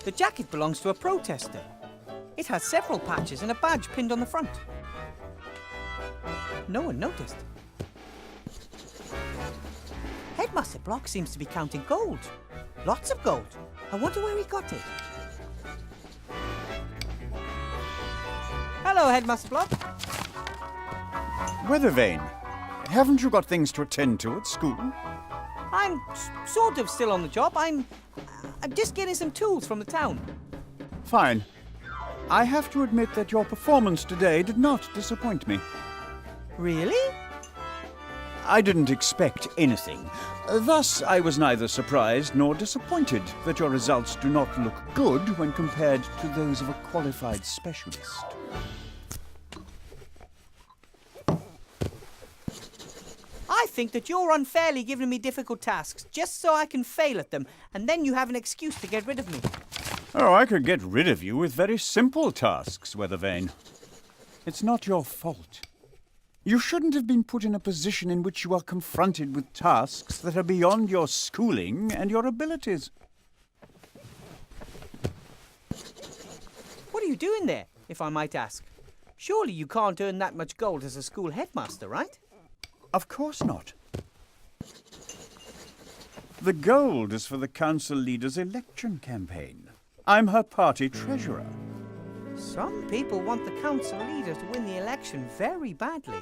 The jacket belongs to a protester. It has several patches and a badge pinned on the front. No one noticed. Headmaster Block seems to be counting gold. Lots of gold. I wonder where he got it. Hello, Headmaster Block. Weathervane, haven't you got things to attend to at school? I'm sort of still on the job. I'm just getting some tools from the town. Fine. I have to admit that your performance today did not disappoint me. Really? I didn't expect anything. Thus, I was neither surprised nor disappointed that your results do not look good when compared to those of a qualified specialist. I think that you're unfairly giving me difficult tasks just so I can fail at them, and then you have an excuse to get rid of me. Oh, I could get rid of you with very simple tasks, Weathervane. It's not your fault. You shouldn't have been put in a position in which you are confronted with tasks that are beyond your schooling and your abilities. What are you doing there, if I might ask? Surely you can't earn that much gold as a school headmaster, right? Of course not. The gold is for the council leader's election campaign. I'm her party treasurer. Some people want the council leader to win the election very badly.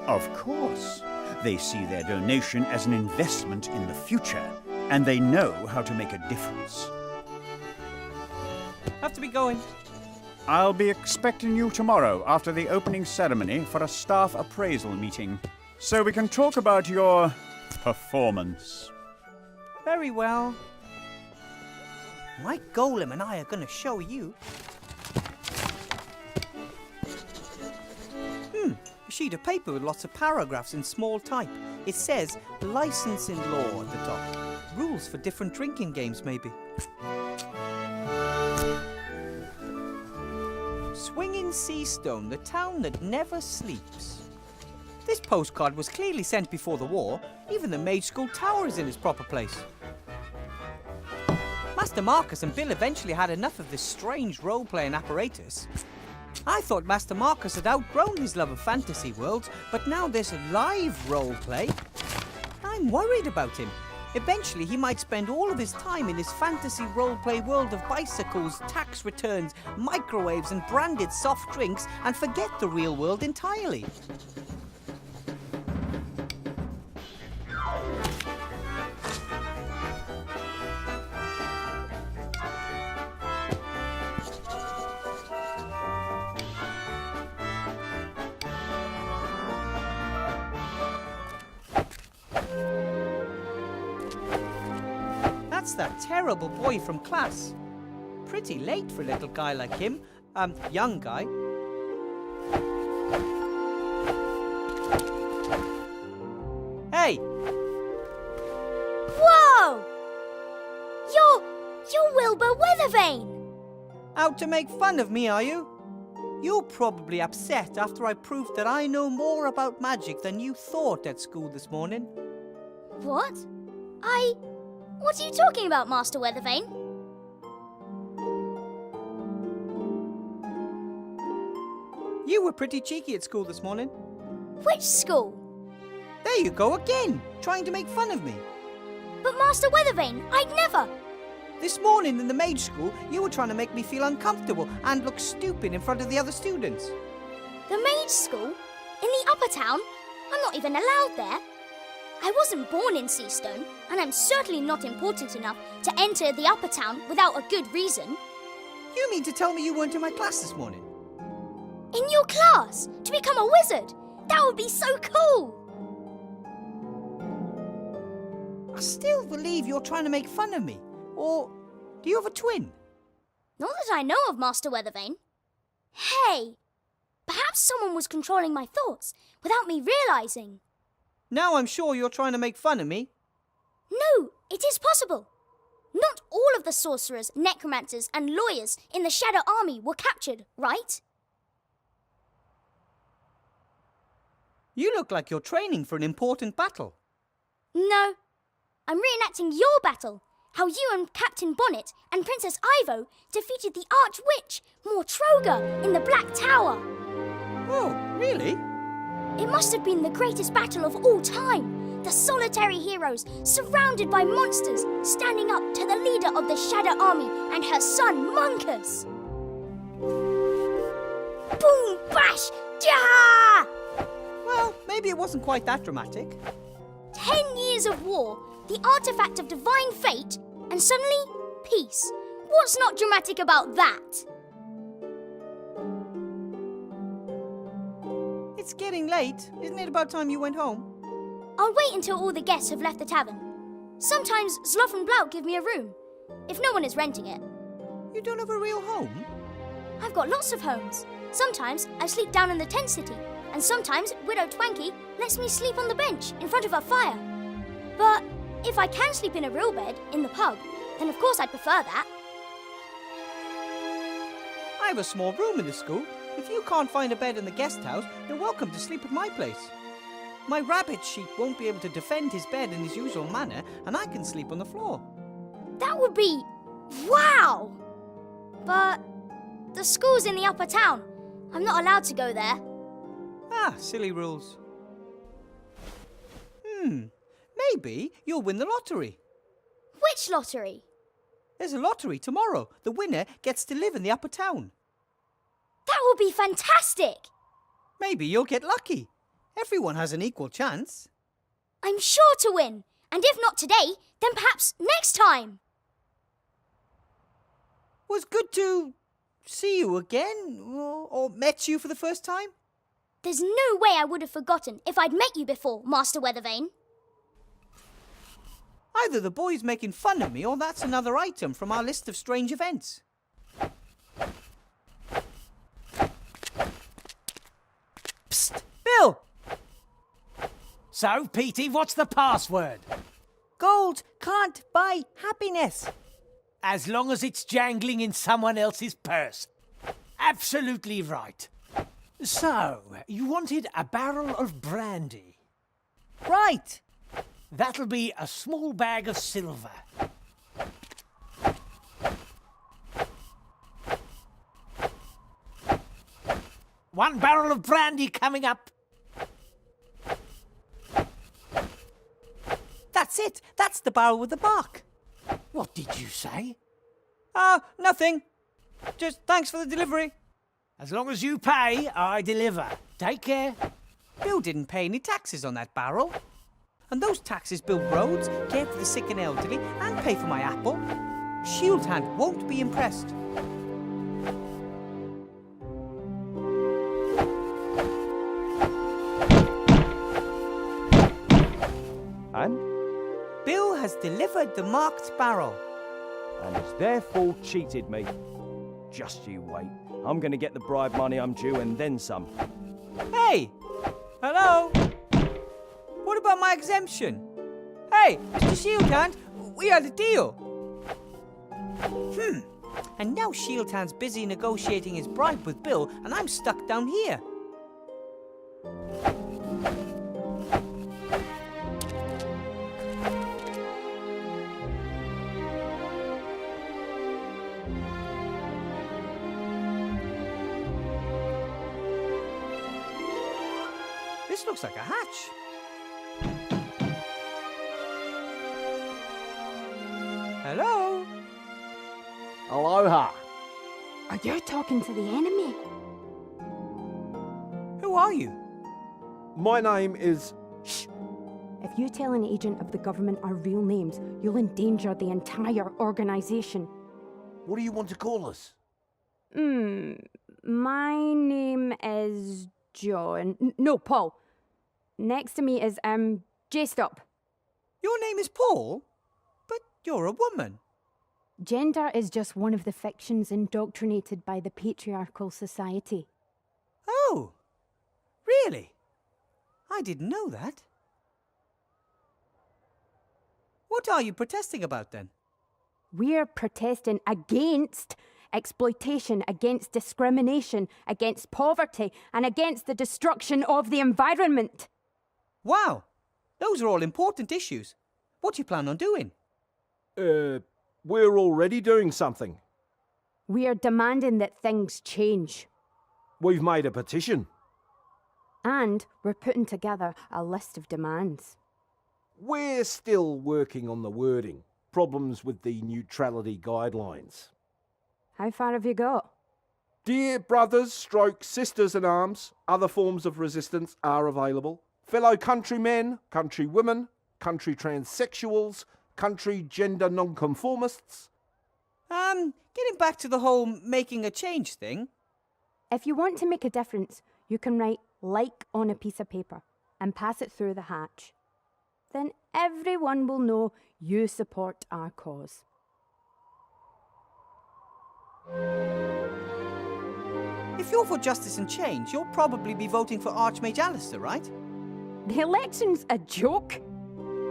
Of course. They see their donation as an investment in the future, and they know how to make a difference. Have to be going. I'll be expecting you tomorrow after the opening ceremony for a staff appraisal meeting, so we can talk about your performance. Very well. My golem and I are going to show you. A sheet of paper with lots of paragraphs in small type. It says, licensing law at the top. Rules for different drinking games, maybe. Swinging Seastone, the town that never sleeps. This postcard was clearly sent before the war. Even the Mage School Tower is in its proper place. Master Marcus and Bill eventually had enough of this strange role-playing apparatus. I thought Master Marcus had outgrown his love of fantasy worlds, but now there's live roleplay. I'm worried about him. Eventually, he might spend all of his time in his fantasy roleplay world of bicycles, tax returns, microwaves, and branded soft drinks, and forget the real world entirely. That's that terrible boy from class. Pretty late for a little guy like him. Young guy. Hey! Whoa! You're Wilbur Weathervane! Out to make fun of me, are you? You're probably upset after I proved that I know more about magic than you thought at school this morning. What? What are you talking about, Master Weathervane? You were pretty cheeky at school this morning. Which school? There you go again, trying to make fun of me. But Master Weathervane, I'd never! This morning in the Mage School, you were trying to make me feel uncomfortable and look stupid in front of the other students. The Mage School? In the Upper Town? I'm not even allowed there. I wasn't born in Seastone, and I'm certainly not important enough to enter the Upper Town without a good reason. You mean to tell me you weren't in my class this morning? In your class? To become a wizard? That would be so cool! I still believe you're trying to make fun of me. Or do you have a twin? Not that I know of, Master Weathervane. Hey! Perhaps someone was controlling my thoughts without me realising. Now I'm sure you're trying to make fun of me. No, it is possible. Not all of the sorcerers, necromancers and lawyers in the Shadow Army were captured, right? You look like you're training for an important battle. No, I'm reenacting your battle. how you and Captain Bonnet and Princess Ivo defeated the Arch-Witch, Mortroga, in the Black Tower. Oh, really? It must have been the greatest battle of all time. The solitary heroes, surrounded by monsters, standing up to the leader of the Shadow Army and her son, Monkus. Boom, bash, ja! Well, maybe it wasn't quite that dramatic. 10 years of war, the artifact of divine fate, and suddenly, peace. What's not dramatic about that? It's getting late. Isn't it about time you went home? I'll wait until all the guests have left the tavern. Sometimes Zloff and Blout give me a room, if no one is renting it. You don't have a real home? I've got lots of homes. Sometimes I sleep down in the tent city, and sometimes Widow Twanky lets me sleep on the bench in front of her fire. But if I can sleep in a real bed in the pub, then of course I'd prefer that. I have a small room in the school. If you can't find a bed in the guest house, you're welcome to sleep at my place. My rabbit sheep won't be able to defend his bed in his usual manner, and I can sleep on the floor. That would be... wow! But the school's in the upper town. I'm not allowed to go there. Ah, silly rules. Maybe you'll win the lottery. Which lottery? There's a lottery tomorrow. The winner gets to live in the upper town. That would be fantastic! Maybe you'll get lucky. Everyone has an equal chance. I'm sure to win. And if not today, then perhaps next time. Was good to see you again, or met you for the first time. There's no way I would have forgotten if I'd met you before, Master Weathervane. Either the boy's making fun of me, or that's another item from our list of strange events. Psst! Bill! So, Petey, what's the password? Gold can't buy happiness. As long as it's jangling in someone else's purse. Absolutely right. So, you wanted a barrel of brandy. Right. That'll be a small bag of silver. One barrel of brandy coming up. That's it. That's the barrel with the bark. What did you say? Nothing. Just thanks for the delivery. As long as you pay, I deliver. Take care. Bill didn't pay any taxes on that barrel. And those taxes build roads, care for the sick and elderly, and pay for my apple. Shield Hand won't be impressed. And? Bill has delivered the marked barrel. And has therefore cheated me. Just you wait. I'm going to get the bribe money I'm due and then some. Hey! Hello? What about my exemption? Hey, Mr. Shield Hand, we had a deal. And now Shield Hand's busy negotiating his bribe with Bill, and I'm stuck down here. This looks like a hatch. Hello? Aloha. Are you talking to the enemy? Who are you? My name is... Shh! If you tell an agent of the government our real names, you'll endanger the entire organization. What do you want to call us? My name is John. No, Paul. Next to me is, J-Stop. Your name is Paul? But you're a woman. Gender is just one of the fictions indoctrinated by the patriarchal society. Oh, really? I didn't know that. What are you protesting about then? We're protesting against exploitation, against discrimination, against poverty, and against the destruction of the environment. Wow, those are all important issues. What do you plan on doing? We're already doing something. We are demanding that things change. We've made a petition. And we're putting together a list of demands. We're still working on the wording. Problems with the neutrality guidelines. How far have you got? Dear brothers, stroke sisters in arms, other forms of resistance are available. Fellow countrymen, countrywomen, country transsexuals, country gender nonconformists. Getting back to the whole making a change thing. If you want to make a difference, you can write "like" on a piece of paper and pass it through the hatch. Then everyone will know you support our cause. If you're for justice and change, you'll probably be voting for Archmage Alistair, right? The election's a joke.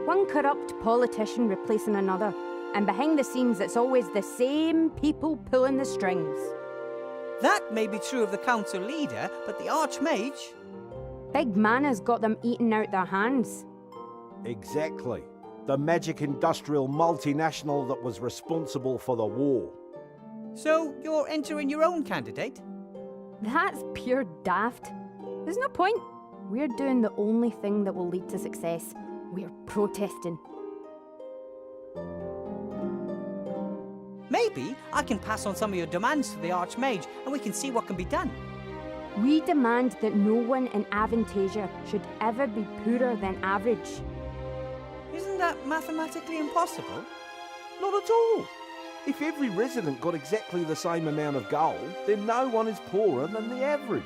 One corrupt politician replacing another, and behind the scenes it's always the same people pulling the strings. That may be true of the council leader, but the Archmage... Big Mana's got them eating out their hands. Exactly. The magic industrial multinational that was responsible for the war. So you're entering your own candidate? That's pure daft. There's no point. We're doing the only thing that will lead to success. We're protesting. Maybe I can pass on some of your demands to the Archmage and we can see what can be done. We demand that no one in Aventásia should ever be poorer than average. Isn't that mathematically impossible? Not at all. If every resident got exactly the same amount of gold, then no one is poorer than the average.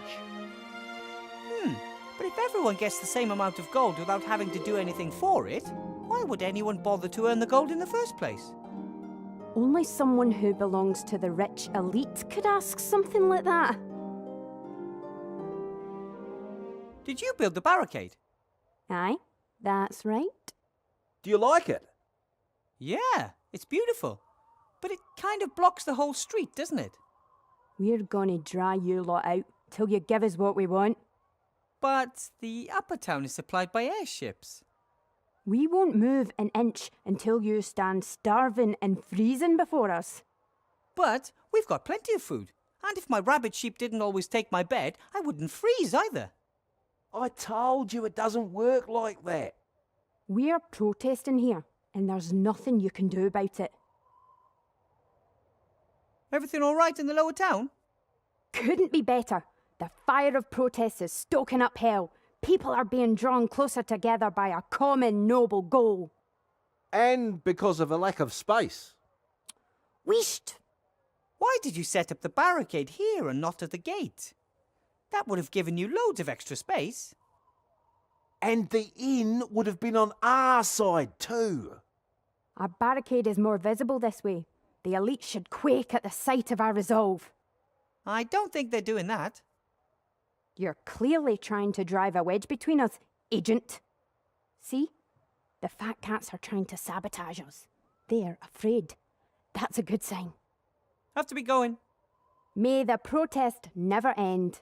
But if everyone gets the same amount of gold without having to do anything for it, why would anyone bother to earn the gold in the first place? Only someone who belongs to the rich elite could ask something like that. Did you build the barricade? Aye, that's right. Do you like it? Yeah, it's beautiful. But it kind of blocks the whole street, doesn't it? We're gonna dry you lot out till you give us what we want. But the upper town is supplied by airships. We won't move an inch until you stand starving and freezing before us. But we've got plenty of food. And if my rabbit sheep didn't always take my bed, I wouldn't freeze either. I told you it doesn't work like that. We are protesting here, and there's nothing you can do about it. Everything all right in the lower town? Couldn't be better. The fire of protest is stoking up hell. People are being drawn closer together by a common noble goal. And because of a lack of space. Wheesht! Why did you set up the barricade here and not at the gate? That would have given you loads of extra space. And the inn would have been on our side too. Our barricade is more visible this way. The elite should quake at the sight of our resolve. I don't think they're doing that. You're clearly trying to drive a wedge between us, agent. See? The fat cats are trying to sabotage us. They're afraid. That's a good sign. Have to be going. May the protest never end.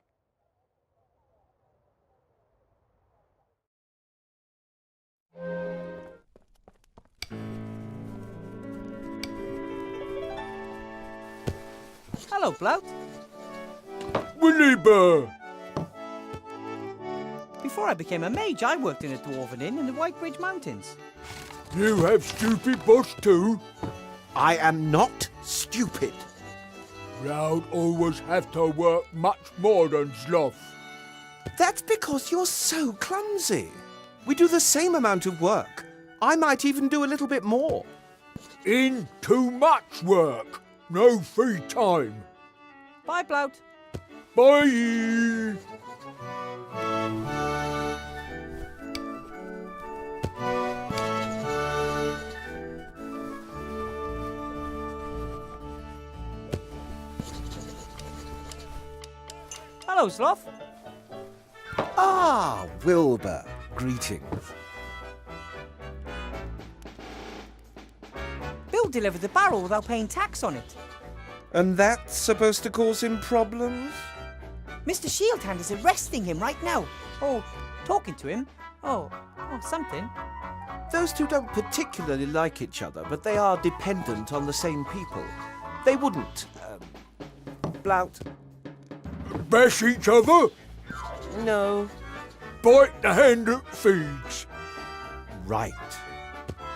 Hello, Blout. Wilbur! Before I became a mage, I worked in a dwarven inn in the White Ridge Mountains. You have stupid boss too? I am not stupid. Proud always have to work much more than sloth. That's because you're so clumsy. We do the same amount of work. I might even do a little bit more. In too much work. No free time. Bye, Blout. Bye! Hello, Sloth. Ah, Wilbur. Greetings. Bill delivered the barrel without paying tax on it. And that's supposed to cause him problems? Mr. Shieldhand is arresting him right now. Oh, talking to him. Oh, something. Those two don't particularly like each other, but they are dependent on the same people. They wouldn't, Blount. Bash each other? No. Bite the hand that feeds. Right.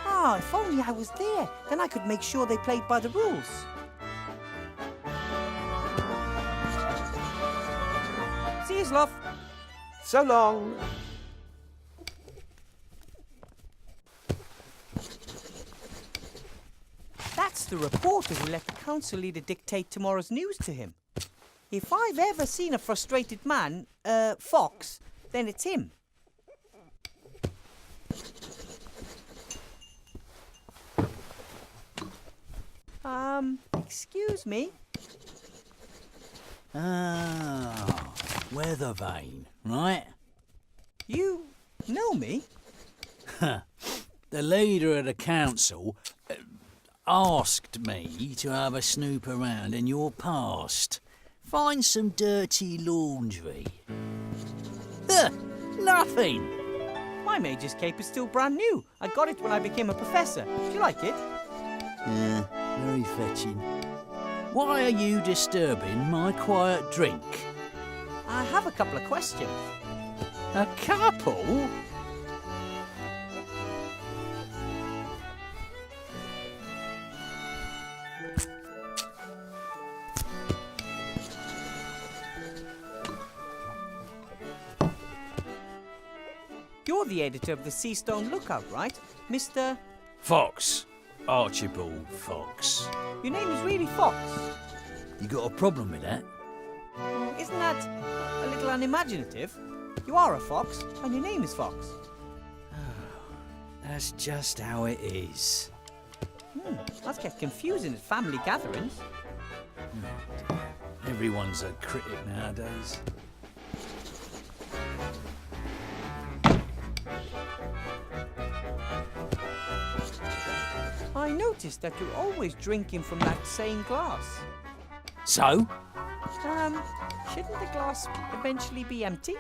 Ah, if only I was there. Then I could make sure they played by the rules. See you, love. So long. That's the reporter who let the council leader dictate tomorrow's news to him. If I've ever seen a frustrated man, fox, then it's him. Excuse me? Ah, weather vane, right? You know me? The leader of the council asked me to have a snoop around in your past. Find some dirty laundry. Nothing! My Major's cape is still brand new. I got it when I became a professor. Do you like it? Very fetching. Why are you disturbing my quiet drink? I have a couple of questions. A couple? You're the editor of the Seastone Lookout, right? Mr. Fox. Archibald Fox. Your name is really Fox. You got a problem with that? Isn't that a little unimaginative? You are a fox, and your name is Fox. That's just how it is. That's get confusing at family gatherings. Everyone's a critic nowadays. I noticed that you're always drinking from that same glass. So? Shouldn't the glass eventually be empty?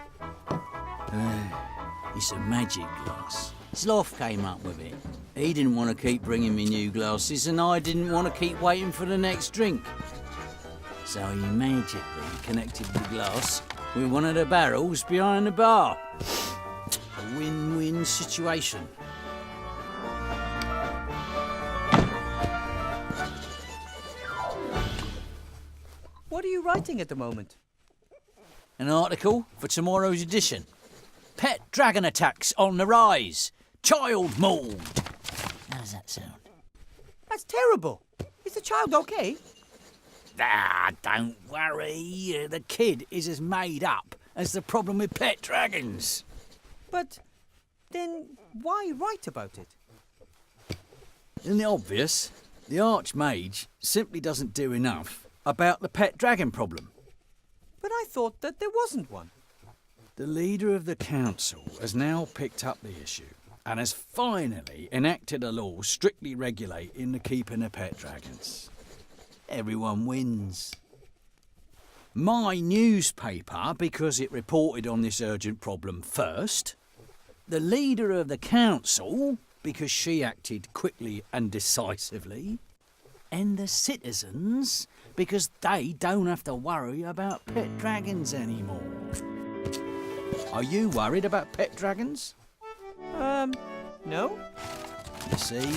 It's a magic glass. Sloth came up with it. He didn't want to keep bringing me new glasses, and I didn't want to keep waiting for the next drink. So he magically connected the glass with one of the barrels behind the bar. A win-win situation. What are you writing at the moment? An article for tomorrow's edition. Pet dragon attacks on the rise. Child mauled. How does that sound? That's terrible. Is the child okay? Don't worry. The kid is as made up as the problem with pet dragons. But then why write about it? Isn't it obvious? The Archmage simply doesn't do enough about the pet dragon problem. But I thought that there wasn't one. The leader of the council has now picked up the issue and has finally enacted a law strictly regulating the keeping of pet dragons. Everyone wins. My newspaper, because it reported on this urgent problem first. The leader of the council, because she acted quickly and decisively. And the citizens, because they don't have to worry about pet dragons anymore. Are you worried about pet dragons? No? You see,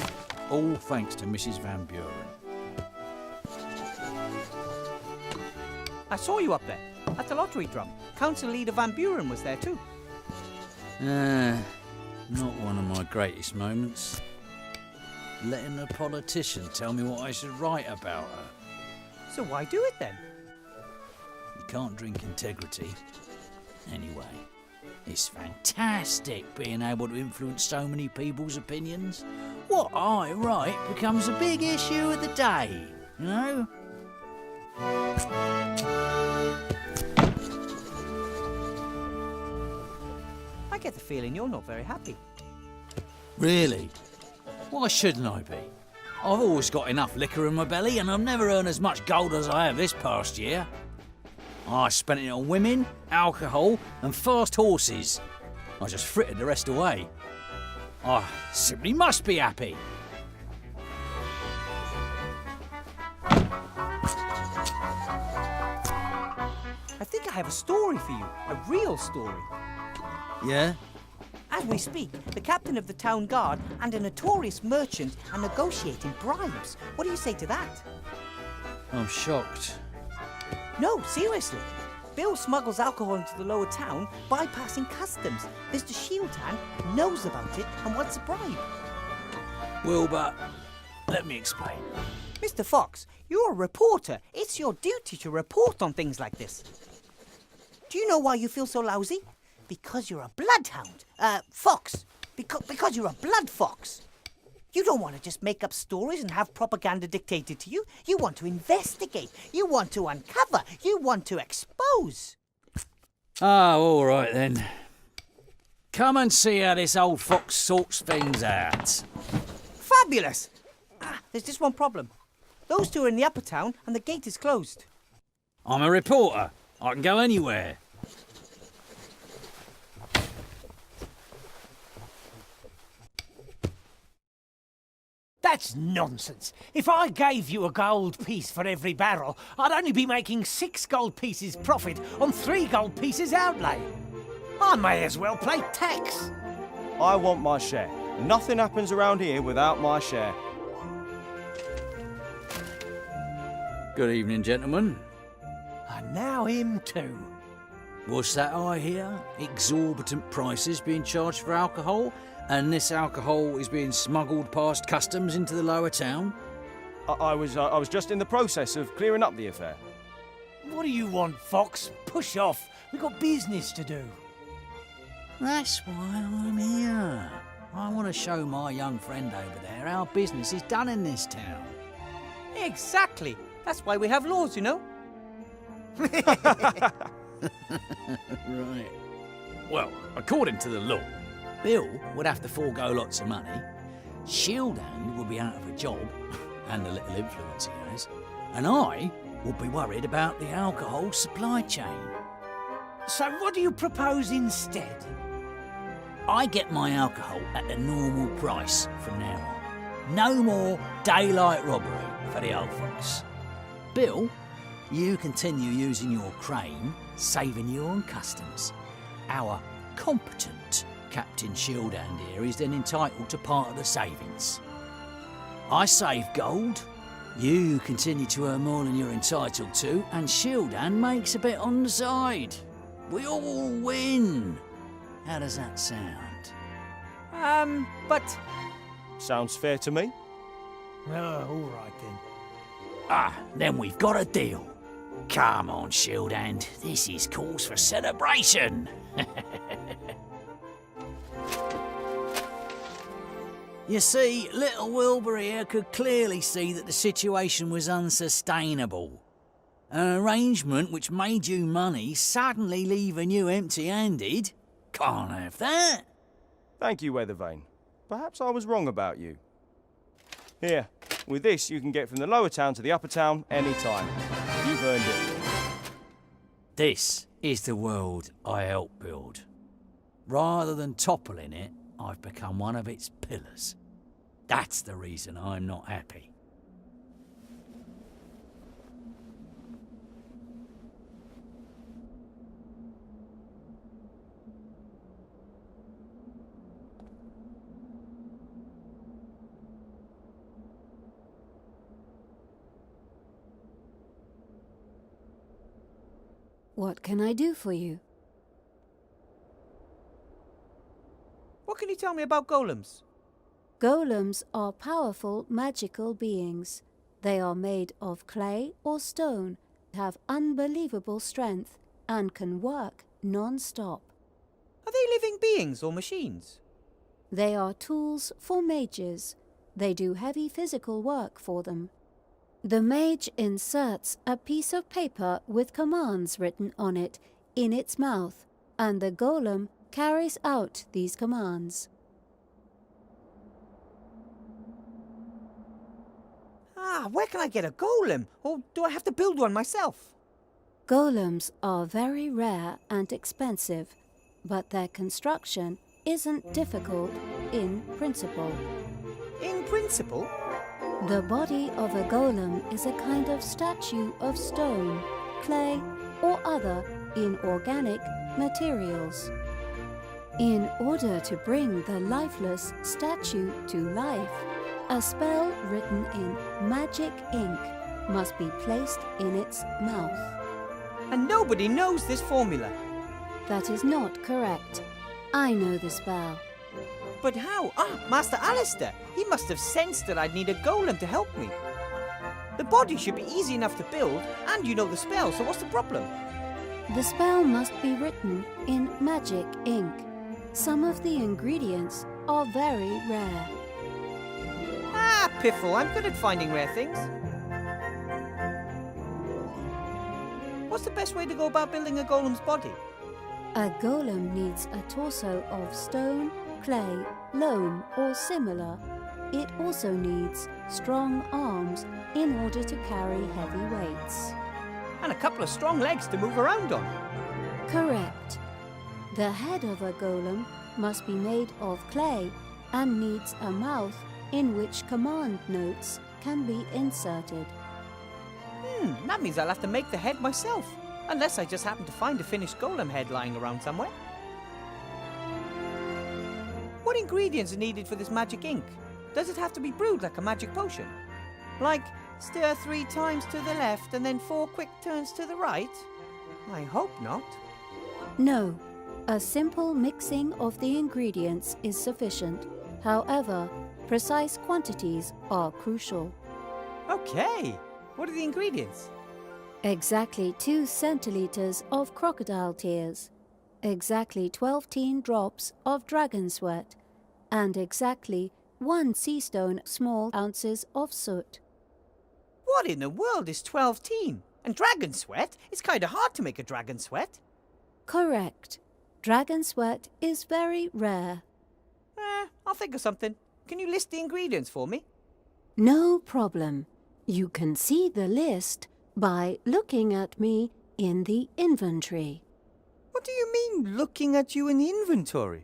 all thanks to Mrs. Van Buren. I saw you up there, at the lottery drum. Council leader Van Buren was there too. Not one of my greatest moments. Letting a politician tell me what I should write about her. So why do it then? You can't drink integrity. Anyway, it's fantastic being able to influence so many people's opinions. What I write becomes a big issue of the day, you know? I get the feeling you're not very happy. Really? Why shouldn't I be? I've always got enough liquor in my belly and I've never earned as much gold as I have this past year. I spent it on women, alcohol and fast horses. I just frittered the rest away. I simply must be happy. I think I have a story for you, a real story. Yeah? As we speak, the captain of the town guard and a notorious merchant are negotiating bribes. What do you say to that? I'm shocked. No, seriously. Bill smuggles alcohol into the lower town, bypassing customs. Mr. Shieldhand knows about it and wants a bribe. Wilbur, let me explain. Mr. Fox, you're a reporter. It's your duty to report on things like this. Do you know why you feel so lousy? Because you're a bloodhound. Fox. Because you're a blood fox. You don't want to just make up stories and have propaganda dictated to you. You want to investigate. You want to uncover. You want to expose. Ah, all right then. Come and see how this old fox sorts things out. Fabulous. There's just one problem. Those two are in the upper town and the gate is closed. I'm a reporter. I can go anywhere. That's nonsense. If I gave you a gold piece for every barrel, I'd only be making 6 gold pieces profit on 3 gold pieces outlay. I may as well pay tax. I want my share. Nothing happens around here without my share. Good evening, gentlemen. And now him too. What's that I hear? Exorbitant prices being charged for alcohol, and this alcohol is being smuggled past customs into the lower town? I was just in the process of clearing up the affair. What do you want, Fox? Push off. We've got business to do. That's why I'm here. I want to show my young friend over there how business is done in this town. Exactly. That's why we have laws, you know. Right. Well, according to the law, Bill would have to forego lots of money, Shieldhand would be out of a job, and the little influence he has, and I would be worried about the alcohol supply chain. So what do you propose instead? I get my alcohol at the normal price from now on. No more daylight robbery for the old folks. Bill, you continue using your crane, saving you on customs. Our competent Captain Shieldhand here is then entitled to part of the savings. I save gold, you continue to earn more than you're entitled to, and Shieldhand makes a bit on the side. We all win. How does that sound? But... Sounds fair to me. Oh, all right then. Then we've got a deal. Come on, Shieldhand. This is cause for celebration. You see, little Wilbur here could clearly see that the situation was unsustainable. An arrangement which made you money suddenly leaving you empty-handed. Can't have that. Thank you, Weathervane. Perhaps I was wrong about you. Here, with this you can get from the lower town to the upper town any time. You've earned it. This is the world I helped build. Rather than toppling it, I've become one of its pillars. That's the reason I'm not happy. What can I do for you? what can you tell me about golems? Golems are powerful magical beings. They are made of clay or stone, have unbelievable strength, and can work non-stop. Are they living beings or machines? They are tools for mages. They do heavy physical work for them. The mage inserts a piece of paper with commands written on it in its mouth, and the golem carries out these commands. Where can I get a golem? Or do I have to build one myself? Golems are very rare and expensive, but their construction isn't difficult in principle. In principle? The body of a golem is a kind of statue of stone, clay, or other inorganic materials. In order to bring the lifeless statue to life, a spell written in magic ink must be placed in its mouth. And nobody knows this formula. That is not correct. I know the spell. But how? Master Alistair! He must have sensed that I'd need a golem to help me. The body should be easy enough to build, and you know the spell, so what's the problem? The spell must be written in magic ink. Some of the ingredients are very rare. Piffle, I'm good at finding rare things. What's the best way to go about building a golem's body? A golem needs a torso of stone, clay, loam, or similar. It also needs strong arms in order to carry heavy weights. And a couple of strong legs to move around on. Correct. The head of a golem must be made of clay and needs a mouth in which command notes can be inserted. That means I'll have to make the head myself. Unless I just happen to find a finished golem head lying around somewhere. What ingredients are needed for this magic ink? Does it have to be brewed like a magic potion? Like, stir 3 times to the left and then 4 quick turns to the right? I hope not. No, a simple mixing of the ingredients is sufficient. However, precise quantities are crucial. Okay, what are the ingredients? Exactly 2 centiliters of crocodile tears, exactly 12 drops of dragon sweat, and exactly 1 sea stone small ounces of soot. What in the world is 12 teen? And dragon sweat? It's kind of hard to make a dragon sweat. Correct. Dragon sweat is very rare. I'll think of something. Can you list the ingredients for me? No problem. You can see the list by looking at me in the inventory. What do you mean, looking at you in the inventory?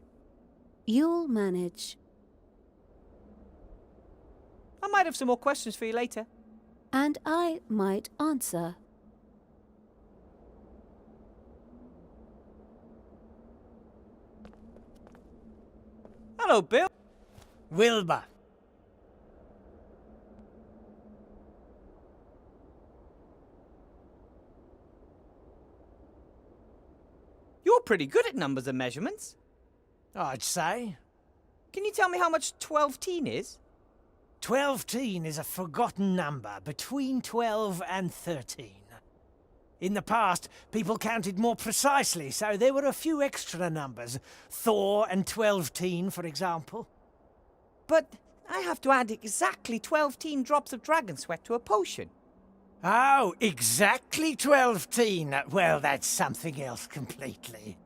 You'll manage. I might have some more questions for you later. And I might answer. Hello, Bill. Wilbur. You're pretty good at numbers and measurements. I'd say. Can you tell me how much 12 teen is? 12 is a forgotten number, between 12 and 13. In the past, people counted more precisely, so there were a few extra numbers. Thor and 12 for example. But I have to add exactly 12 teen drops of dragon sweat to a potion. Oh, exactly 12 Well, that's something else completely.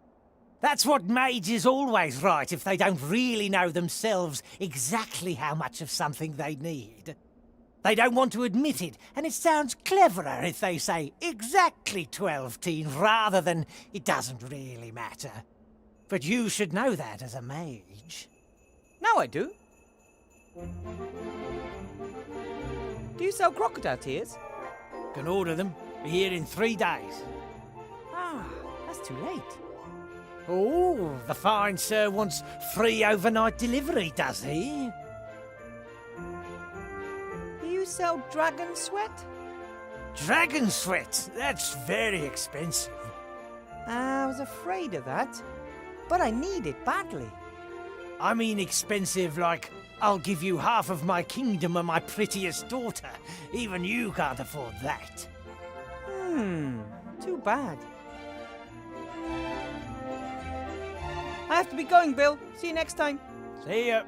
That's what mages always write if they don't really know themselves exactly how much of something they need. They don't want to admit it, and it sounds cleverer if they say exactly 12 rather than it doesn't really matter. But you should know that as a mage. Now I do. Do you sell crocodile tears? Can order them. Be here in 3 days. That's too late. Oh, the fine sir wants free overnight delivery, does he? Do you sell dragon sweat? Dragon sweat? That's very expensive. I was afraid of that. But I need it badly. I mean expensive like, I'll give you half of my kingdom and my prettiest daughter. Even you can't afford that. Too bad. I have to be going, Bill. See you next time. See ya.